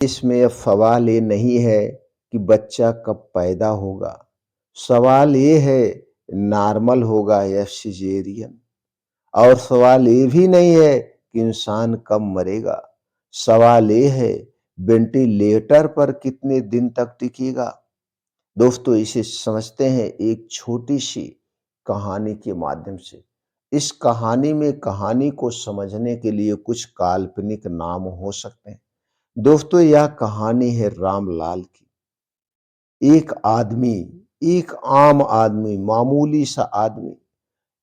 इसमें अब सवाल ये नहीं है कि बच्चा कब पैदा होगा, सवाल ये है नॉर्मल होगा या सिजेरियन। और सवाल ये भी नहीं है कि इंसान कब मरेगा, सवाल ये है वेंटिलेटर पर कितने दिन तक टिकेगा। दोस्तों, इसे समझते हैं एक छोटी सी कहानी के माध्यम से। इस कहानी में कहानी को समझने के लिए कुछ काल्पनिक नाम हो सकते हैं। दोस्तों, यह कहानी है रामलाल की। एक आदमी, एक आम आदमी, मामूली सा आदमी,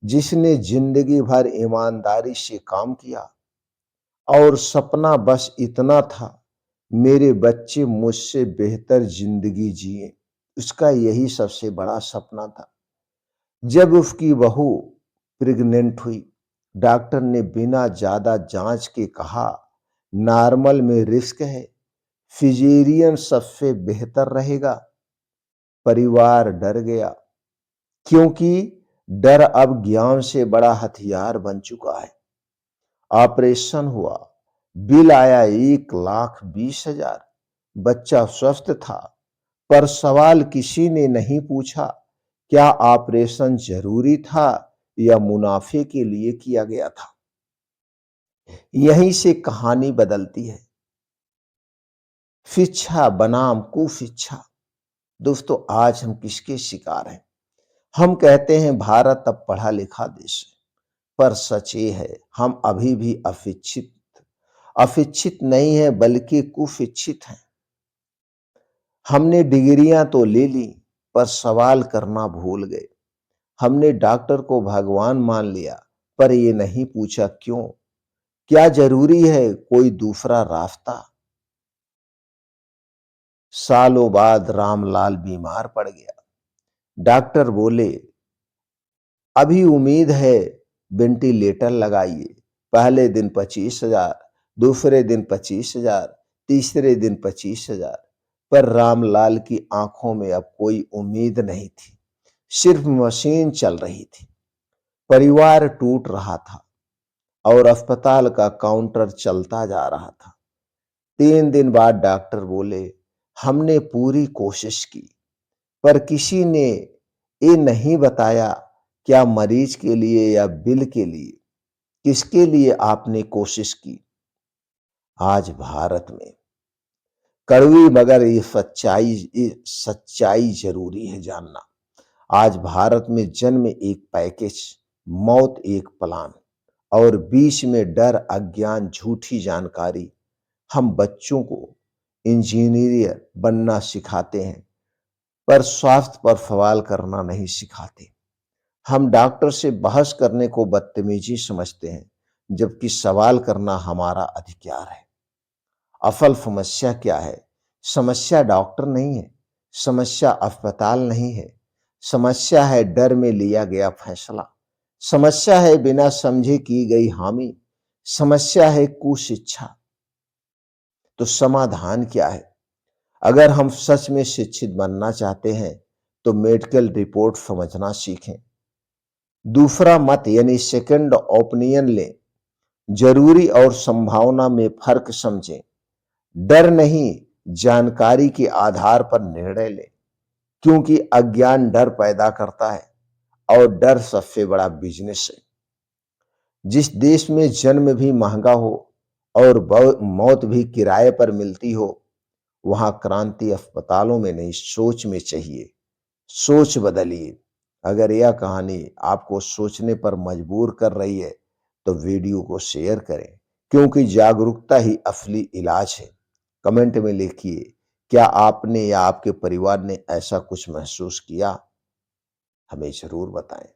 जिसने जिंदगी भर ईमानदारी से काम किया और सपना बस इतना था, मेरे बच्चे मुझसे बेहतर जिंदगी जिए। उसका यही सबसे बड़ा सपना था। जब उसकी बहू प्रेग्नेंट हुई, डॉक्टर ने बिना ज्यादा जांच के कहा, नॉर्मल में रिस्क है, सिजेरियन सबसे बेहतर रहेगा। परिवार डर गया, क्योंकि डर अब ज्ञान से बड़ा हथियार बन चुका है। ऑपरेशन हुआ, बिल आया 1,20,000। बच्चा स्वस्थ था, पर सवाल किसी ने नहीं पूछा, क्या ऑपरेशन जरूरी था या मुनाफे के लिए किया गया था। यहीं से कहानी बदलती है। शिक्षा बनाम कुशिक्षा। दोस्तों, आज हम किसके शिकार हैं? हम कहते हैं भारत अब पढ़ा लिखा देश है, पर सच ये है हम अभी भी अशिक्षित नहीं है, बल्कि कुशिक्षित हैं। हमने डिग्रियां तो ले ली, पर सवाल करना भूल गए। हमने डॉक्टर को भगवान मान लिया, पर ये नहीं पूछा क्यों। क्या जरूरी है कोई दूसरा रास्ता? सालों बाद रामलाल बीमार पड़ गया। डॉक्टर बोले, अभी उम्मीद है, वेंटिलेटर लगाइए। पहले दिन 25,000, दूसरे दिन 25,000, तीसरे दिन 25,000। पर रामलाल की आंखों में अब कोई उम्मीद नहीं थी, सिर्फ मशीन चल रही थी। परिवार टूट रहा था और अस्पताल का काउंटर चलता जा रहा था। 3 दिन बाद डॉक्टर बोले, हमने पूरी कोशिश की, पर किसी ने ये नहीं बताया, क्या मरीज के लिए या बिल के लिए, किसके लिए आपने कोशिश की। आज भारत में कड़वी मगर ये सच्चाई जरूरी है जानना। आज भारत में जन्म एक पैकेज, मौत एक प्लान, और बीच में डर, अज्ञान, झूठी जानकारी। हम बच्चों को इंजीनियर बनना सिखाते हैं, पर स्वास्थ्य पर सवाल करना नहीं सिखाते। हम डॉक्टर से बहस करने को बदतमीजी समझते हैं, जबकि सवाल करना हमारा अधिकार है। असल समस्या क्या है? समस्या डॉक्टर नहीं है, समस्या अस्पताल नहीं है, समस्या है डर में लिया गया फैसला, समस्या है बिना समझे की गई हामी, समस्या है कुशिक्षा। तो समाधान क्या है? अगर हम सच में शिक्षित बनना चाहते हैं, तो मेडिकल रिपोर्ट समझना सीखें। दूसरा मत यानी सेकंड ओपिनियन लें। जरूरी और संभावना में फर्क समझें। डर नहीं, जानकारी के आधार पर निर्णय लें, क्योंकि अज्ञान डर पैदा करता है और डर सबसे बड़ा बिजनेस है। जिस देश में जन्म भी महंगा हो और मौत भी किराए पर मिलती हो, वहां क्रांति अस्पतालों में नहीं, सोच में चाहिए। सोच बदलिए। अगर यह कहानी आपको सोचने पर मजबूर कर रही है, तो वीडियो को शेयर करें, क्योंकि जागरूकता ही असली इलाज है। कमेंट में लिखिए, क्या आपने या आपके परिवार ने ऐसा कुछ महसूस किया? हमें जरूर बताएं।